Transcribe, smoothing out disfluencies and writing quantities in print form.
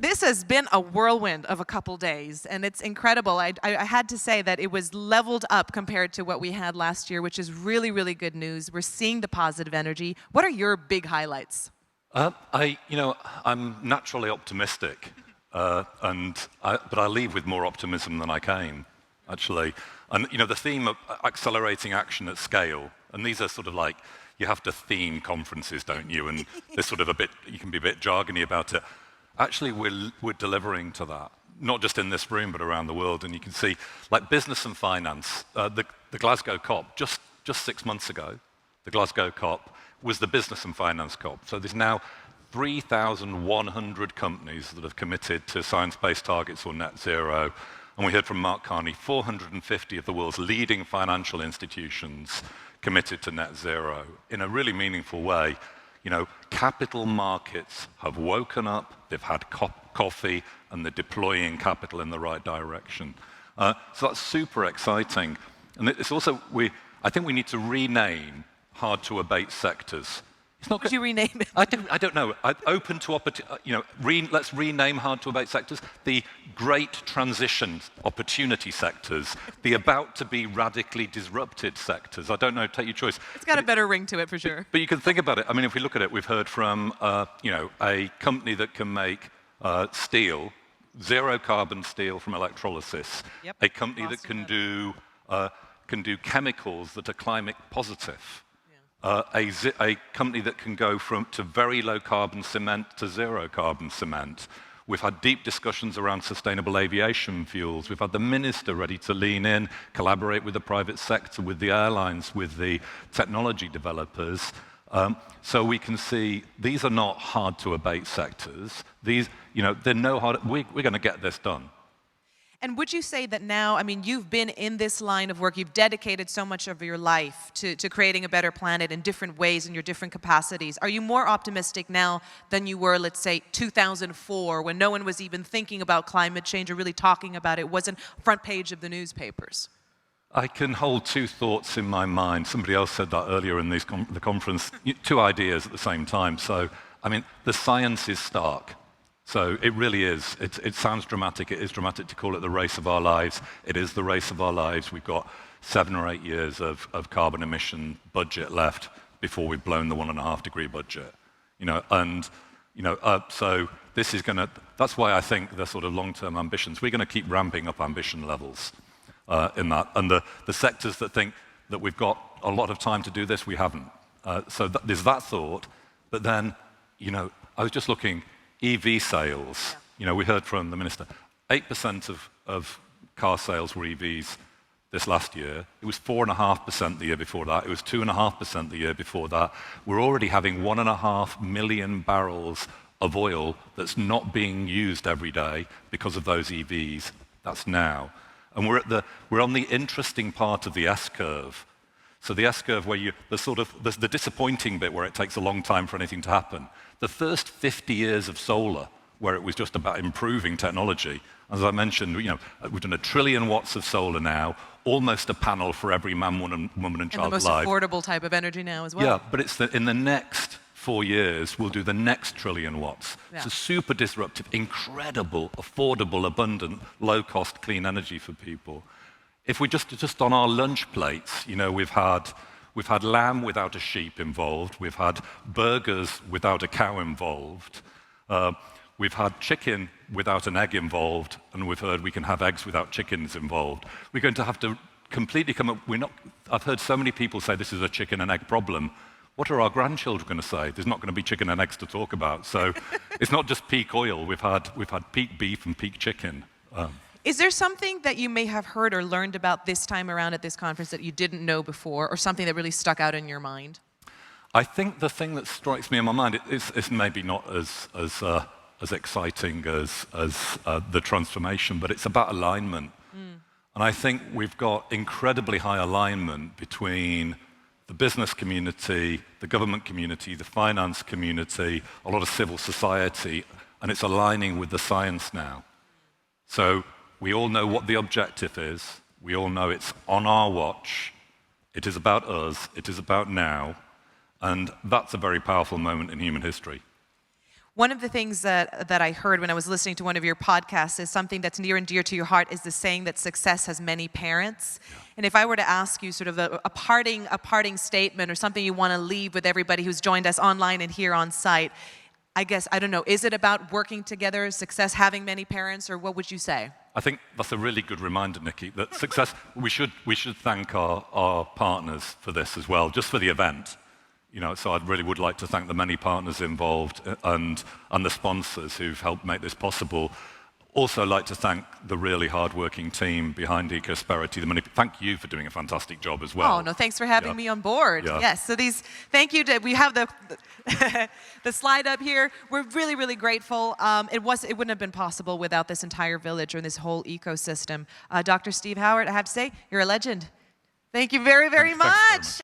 This has been a whirlwind of a couple days, and it's incredible. I had to say that it was leveled up compared to what we had last year, which is really, really good news. We're seeing the positive energy. What are your big highlights? I'm naturally optimistic, but I leave with more optimism than I came, actually. And the theme of accelerating action at scale, and these are sort of like, you have to theme conferences, don't you? And there's sort of you can be a bit jargony about it. Actually, we're delivering to that, not just in this room, but around the world. And you can see, like business and finance, the Glasgow COP, just 6 months ago, the Glasgow COP was the business and finance COP. So there's now 3,100 companies that have committed to science-based targets or net zero. And we heard from Mark Carney, 450 of the world's leading financial institutions committed to net zero in a really meaningful way. Capital markets have woken up, they've had coffee, and they're deploying capital in the right direction. So that's super exciting. And it's also, I think we need to rename hard-to-abate sectors. Would you rename it? I don't know. Open to opportunity. Let's rename hard-to-abate sectors the great transition opportunity sectors, the about-to-be radically disrupted sectors. I don't know. Take your choice. It's got a better ring to it for sure. But you can think about it. I mean, if we look at it, we've heard from a company that can make steel, zero carbon steel from electrolysis. Yep. A company that can do chemicals that are climate positive. A company that can go to very low carbon cement to zero carbon cement. We've had deep discussions around sustainable aviation fuels. We've had the minister ready to lean in, collaborate with the private sector, with the airlines, with the technology developers. So we can see these are not hard to abate sectors. They're we're going to get this done. And would you say that now, I mean, you've been in this line of work, you've dedicated so much of your life to creating a better planet in different ways in your different capacities. Are you more optimistic now than you were, let's say, 2004, when no one was even thinking about climate change or really talking about it? It wasn't front page of the newspapers. I can hold two thoughts in my mind. Somebody else said that earlier in the conference, two ideas at the same time. So, I mean, the science is stark. So it really is. It sounds dramatic. It is dramatic to call it the race of our lives. It is the race of our lives. We've got 7 or 8 years of carbon emission budget left before we've blown the 1.5 degree budget. So this is going to. That's why I think the sort of long-term ambitions. We're going to keep ramping up ambition levels in that. And the sectors that think that we've got a lot of time to do this, we haven't. So there's that thought. But then, I was just looking. EV sales, we heard from the minister, 8% of car sales were EVs this last year. It was 4.5% the year before that. It was 2.5% the year before that. We're already having 1.5 million barrels of oil that's not being used every day because of those EVs. That's now. And we're on the interesting part of the S-curve. So the S-curve where the disappointing bit where it takes a long time for anything to happen. The first 50 years of solar, where it was just about improving technology, as I mentioned, we've done 1 trillion watts of solar now, almost a panel for every man, woman, and child alive. And the most affordable type of energy now as well. Yeah, but in the next 4 years, we'll do the next 1 trillion watts. Yeah. So super disruptive, incredible, affordable, abundant, low-cost, clean energy for people. If we just on our lunch plates, we've had lamb without a sheep involved. We've had burgers without a cow involved. We've had chicken without an egg involved, and we've heard we can have eggs without chickens involved. We're going to have to completely come up. I've heard so many people say this is a chicken and egg problem. What are our grandchildren going to say? There's not going to be chicken and eggs to talk about. So it's not just peak oil. We've had peak beef and peak chicken. Is there something that you may have heard or learned about this time around at this conference that you didn't know before, or something that really stuck out in your mind? I think the thing that strikes me in my mind is maybe not as exciting as the transformation, but it's about alignment. And I think we've got incredibly high alignment between the business community, the government community, the finance community, a lot of civil society, and it's aligning with the science now. So we all know what the objective is. We all know it's on our watch. It is about us. It is about now. And that's a very powerful moment in human history. One of the things that I heard when I was listening to one of your podcasts is something that's near and dear to your heart is the saying that success has many parents. Yeah. And if I were to ask you sort of a parting statement or something you want to leave with everybody who's joined us online and here on site, I guess, I don't know, is it about working together, success having many parents, or what would you say? I think that's a really good reminder, Nikki, that success, we should thank our partners for this as well, just for the event. So I really would like to thank the many partners involved and the sponsors who've helped make this possible. Also like to thank the really hard-working team behind Ecosperity. Thank you for doing a fantastic job as well. Oh, no, thanks for having me on board. Yeah. Yes, so thank you. We have the slide up here. We're really, really grateful. It wouldn't have been possible without this entire village or this whole ecosystem. Dr. Steve Howard, I have to say, you're a legend. Thank you very, very much.